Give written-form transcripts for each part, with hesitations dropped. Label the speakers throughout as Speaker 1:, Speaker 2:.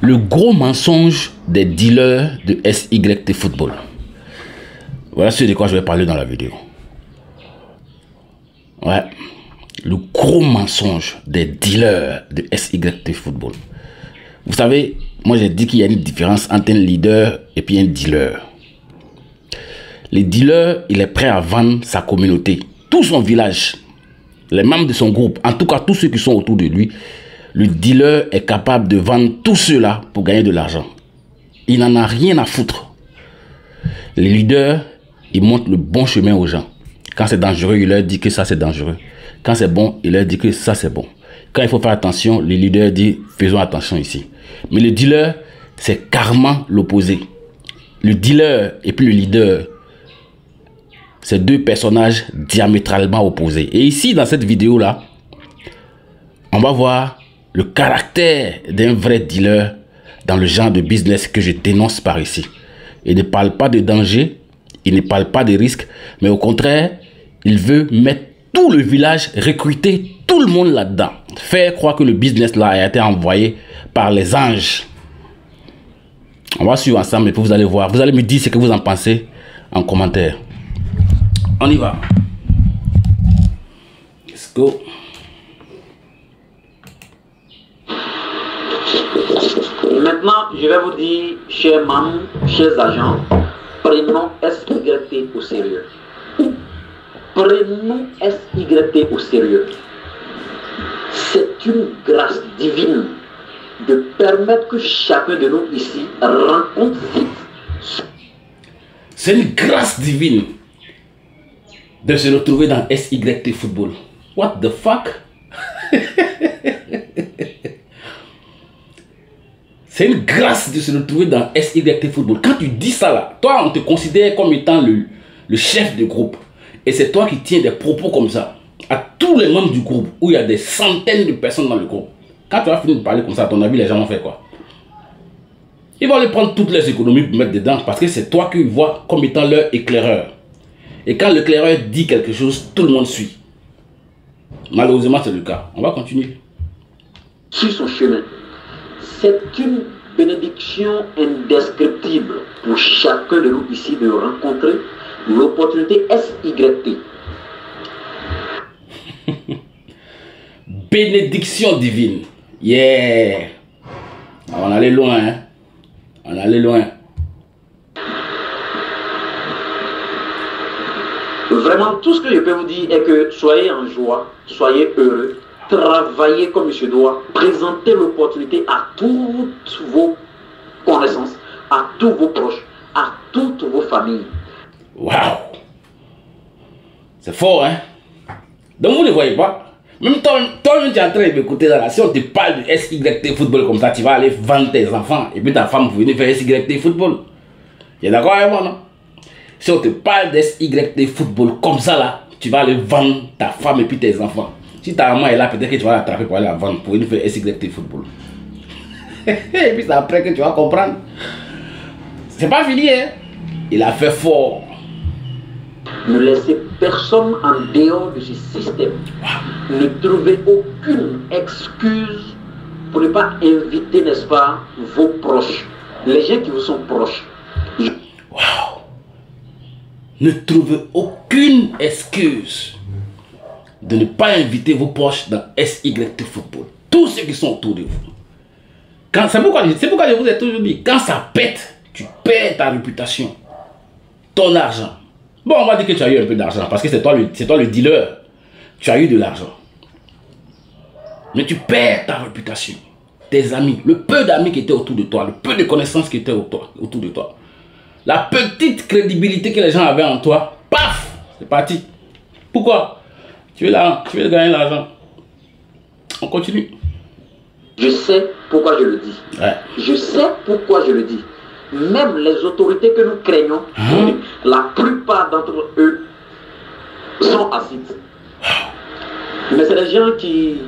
Speaker 1: Le gros mensonge des dealers de SYT Football. Voilà ce de quoi je vais parler dans la vidéo. Ouais. Le gros mensonge des dealers de SYT Football. Vous savez, moi j'ai dit qu'il y a une différence entre un leader et puis un dealer. Le dealer, il est prêt à vendre sa communauté, tout son village, les membres de son groupe, en tout cas tous ceux qui sont autour de lui. Le dealer est capable de vendre tout cela pour gagner de l'argent. Il n'en a rien à foutre. Le leader, il montre le bon chemin aux gens. Quand c'est dangereux, il leur dit que ça c'est dangereux. Quand c'est bon, il leur dit que ça c'est bon. Quand il faut faire attention, le leader dit faisons attention ici. Mais le dealer, c'est carrément l'opposé. Le dealer et puis le leader, c'est deux personnages diamétralement opposés. Et ici, dans cette vidéo-là, on va voir le caractère d'un vrai dealer dans le genre de business que je dénonce par ici. Il ne parle pas de danger, il ne parle pas de risque, mais au contraire, il veut mettre tout le village, recruter tout le monde là-dedans. Faire croire que le business là a été envoyé par les anges. On va suivre ensemble et puis vous allez voir. Vous allez me dire ce que vous en pensez en commentaire. On y va. Let's go.
Speaker 2: Maintenant, je vais vous dire, chers membres, chers agents, prenons SYT au sérieux. Prenons SYT au sérieux. C'est une grâce divine de permettre que chacun de nous ici rencontre vite.
Speaker 1: C'est une grâce divine de se retrouver dans SYT Football. What the fuck? C'est une grâce de se retrouver dans SYT Football. Quand tu dis ça là, toi on te considère comme étant le chef de groupe. Et c'est toi qui tiens des propos comme ça à tous les membres du groupe où il y a des centaines de personnes dans le groupe. Quand tu vas finir de parler comme ça, à ton avis, les gens vont faire quoi? Ils vont aller prendre toutes les économies pour mettre dedans parce que c'est toi qu'ils voient comme étant leur éclaireur. Et quand l'éclaireur dit quelque chose, tout le monde suit. Malheureusement, c'est le cas. On va continuer.
Speaker 2: Sur son chemin. C'est une bénédiction indescriptible pour chacun de nous ici de rencontrer l'opportunité SYT.
Speaker 1: Bénédiction divine. Yeah. On allait loin, hein. On allait loin.
Speaker 2: Vraiment, tout ce que je peux vous dire est que soyez en joie, soyez heureux, travaillez comme il se doit, présentez l'opportunité à toutes vos connaissances, à tous vos proches, à toutes vos familles.
Speaker 1: Waouh. C'est fort, hein. Donc vous ne voyez pas. Même toi, tu es en train de m'écouter là. Si on te parle de SYT Football comme ça, tu vas aller vendre tes enfants et puis ta femme vous venez faire SYT Football. Tu es d'accord avec moi, non? Si on te parle de SYT Football comme ça là, tu vas aller vendre ta femme et puis tes enfants. Si ta maman est là, peut-être que tu vas l'attraper pour aller la vendre pour venir faire SYT Football. Et puis c'est après que tu vas comprendre. C'est pas fini, hein? Il a fait fort.
Speaker 2: Ne laissez personne en dehors de ce système. Ne trouvez aucune excuse pour ne pas inviter, n'est-ce pas, vos proches, les gens qui vous sont proches.
Speaker 1: Waouh! Ne trouvez aucune excuse de ne pas inviter vos proches dans SYT Football. Tous ceux qui sont autour de vous. C'est pourquoi je vous ai toujours dit, quand ça pète, tu perds ta réputation, ton argent. Bon, on va dire que tu as eu un peu d'argent parce que c'est toi le dealer. Tu as eu de l'argent. Mais tu perds ta réputation, tes amis, le peu d'amis qui étaient autour de toi, le peu de connaissances qui étaient autour de toi. La petite crédibilité que les gens avaient en toi, paf, c'est parti. Pourquoi? Tu veux gagner l'argent. On continue.
Speaker 2: Je sais pourquoi je le dis.
Speaker 1: Ouais.
Speaker 2: Je sais pourquoi je le dis. Même les autorités que nous craignons, la plupart d'entre eux sont acides. Mais c'est des gens qui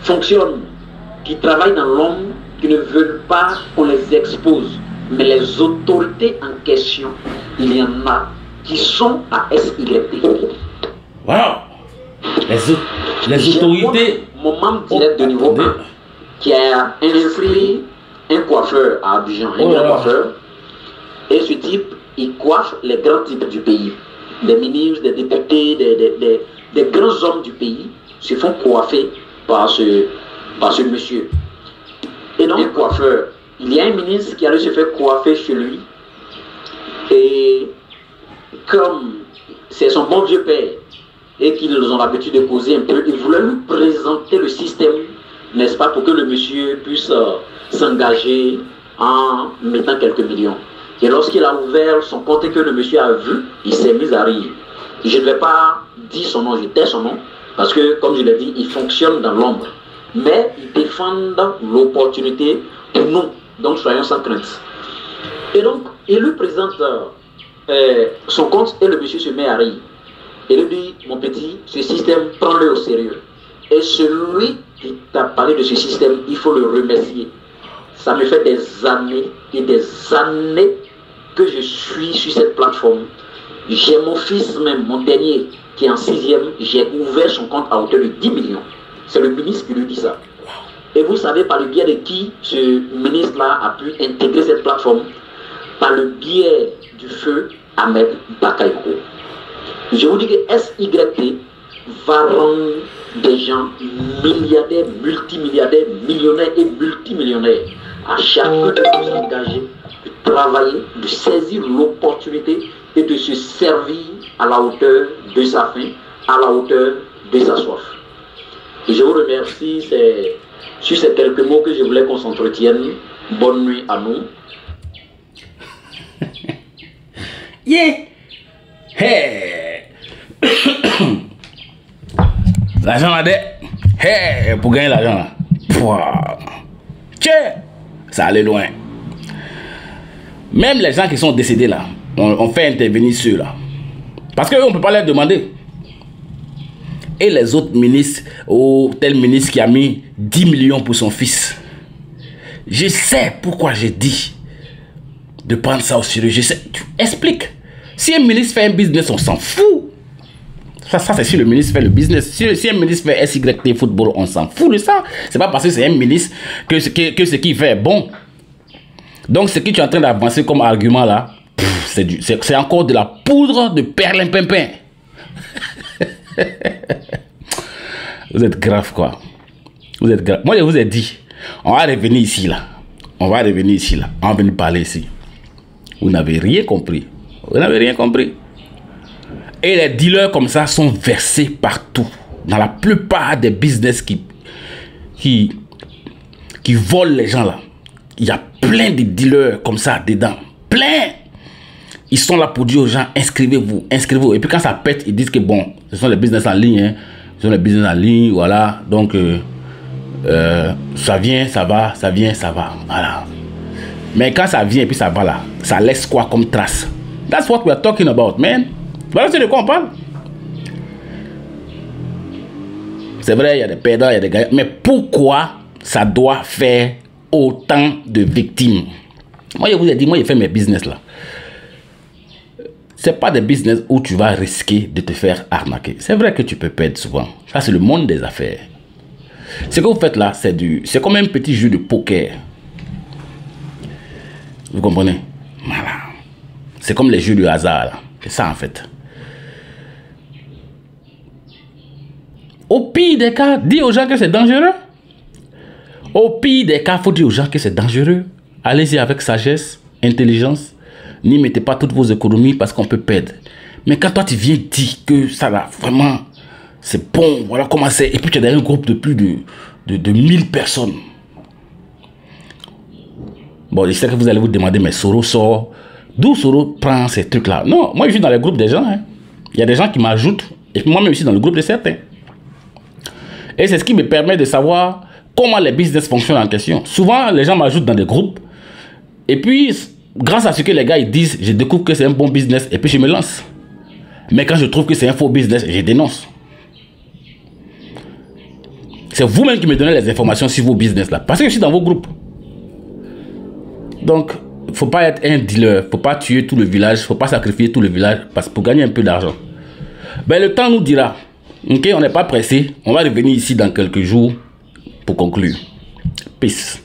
Speaker 2: fonctionnent, qui travaillent dans l'ombre, qui ne veulent pas qu'on les expose. Mais les autorités en question, il y en a qui sont à SYT.
Speaker 1: Waouh! Les autorités.
Speaker 2: Mon membre direct de niveau 1 qui a inscrit un coiffeur à Abidjan, un grand coiffeur. Et ce type, il coiffe les grands types du pays. Des ministres, des députés, des grands hommes du pays se font coiffer par ce monsieur. Et donc, un coiffeur, il y a un ministre qui allait se faire coiffer chez lui. Et comme c'est son bon vieux père et qu'ils ont l'habitude de causer un peu, il voulait lui présenter le système, n'est-ce pas, pour que le monsieur puisse s'engager en mettant quelques millions. Et lorsqu'il a ouvert son compte et que le monsieur a vu, il s'est mis à rire. Je ne vais pas dire son nom, je tais son nom, parce que, comme je l'ai dit, il fonctionne dans l'ombre. Mais il défend l'opportunité pour nous, donc soyons sans crainte. Et donc, il lui présente son compte et le monsieur se met à rire. Il lui dit, mon petit, ce système, prends-le au sérieux. Et celui qui t'a parlé de ce système, il faut le remercier. Ça me fait des années et des années que je suis sur cette plateforme. J'ai mon fils même, mon dernier, qui est en 6e, j'ai ouvert son compte à hauteur de 10 millions. C'est le ministre qui lui dit ça. Et vous savez par le biais de qui ce ministre-là a pu intégrer cette plateforme? Par le biais du feu Ahmed Bakayoko. Je vous dis que SYT va rendre des gens milliardaires, multimilliardaires, millionnaires et multimillionnaires. À chacun de s'engager, de travailler, de saisir l'opportunité et de se servir à la hauteur de sa faim, à la hauteur de sa soif. Et je vous remercie, c'est sur ces quelques mots que je voulais qu'on s'entretienne. Bonne nuit à nous.
Speaker 1: Yeah! Hey! L'argent là, hey! Pour gagner l'argent là. Tiens! Ça allait loin. Même les gens qui sont décédés là, on fait intervenir ceux-là. Parce qu'eux, on ne peut pas leur demander. Et les autres ministres, ou tel ministre qui a mis 10 millions pour son fils. Je sais pourquoi j'ai dit de prendre ça au sérieux. Je sais. Tu expliques. Si un ministre fait un business, on s'en fout. Ça c'est si le ministre fait le business. Si un ministre fait SYT football, on s'en fout de ça. C'est pas parce que c'est un ministre que ce qu'il fait est bon. Donc ce que tu es en train d'avancer comme argument là, c'est encore de la poudre de perlimpinpin. Vous êtes grave quoi. Vous êtes grave. Moi je vous ai dit, on va revenir ici là. On va revenir ici là. On va venir parler ici. Vous n'avez rien compris. Vous n'avez rien compris. Et les dealers comme ça sont versés partout. Dans la plupart des business qui volent les gens là. Il y a plein de dealers comme ça dedans. Plein. Ils sont là pour dire aux gens, inscrivez-vous, inscrivez-vous. Et puis quand ça pète, ils disent que bon, ce sont les business en ligne. Hein. Ce sont les business en ligne, voilà. Donc, ça vient, ça va, ça vient, ça va. Voilà. Mais quand ça vient et puis ça va là, ça laisse quoi comme trace? That's what we are talking about, man. Voilà c'est de quoi on parle. C'est vrai, il y a des perdants, il y a des gagnants. Mais pourquoi ça doit faire autant de victimes? Moi, je vous ai dit, moi, j'ai fait mes business là. C'est pas des business où tu vas risquer de te faire arnaquer. C'est vrai que tu peux perdre souvent. Ça, c'est le monde des affaires. Ce que vous faites là, c'est comme un petit jeu de poker. Vous comprenez? Voilà. C'est comme les jeux de hasard là. C'est ça en fait. Au pire des cas, dis aux gens que c'est dangereux. Au pire des cas, il faut dire aux gens que c'est dangereux. Allez-y avec sagesse, intelligence. N'y mettez pas toutes vos économies parce qu'on peut perdre. Mais quand toi tu viens dire que ça là, vraiment, c'est bon, voilà comment c'est. Et puis tu es dans un groupe de plus de 1000 personnes. Bon, je sais que vous allez vous demander, mais Soro sort. D'où Soro prend ces trucs-là? Non, moi je suis dans les groupes des gens. Hein. Il y a des gens qui m'ajoutent. Et puis moi-même aussi dans le groupe de certains. Et c'est ce qui me permet de savoir comment les business fonctionnent en question. Souvent, les gens m'ajoutent dans des groupes. Et puis, grâce à ce que les gars ils disent, je découvre que c'est un bon business et puis je me lance. Mais quand je trouve que c'est un faux business, je dénonce. C'est vous-même qui me donnez les informations sur vos business là. Parce que je suis dans vos groupes. Donc, il ne faut pas être un dealer. Il ne faut pas tuer tout le village. Il ne faut pas sacrifier tout le village pour gagner un peu d'argent. Ben, le temps nous dira. Ok, on n'est pas pressé. On va revenir ici dans quelques jours pour conclure. Peace.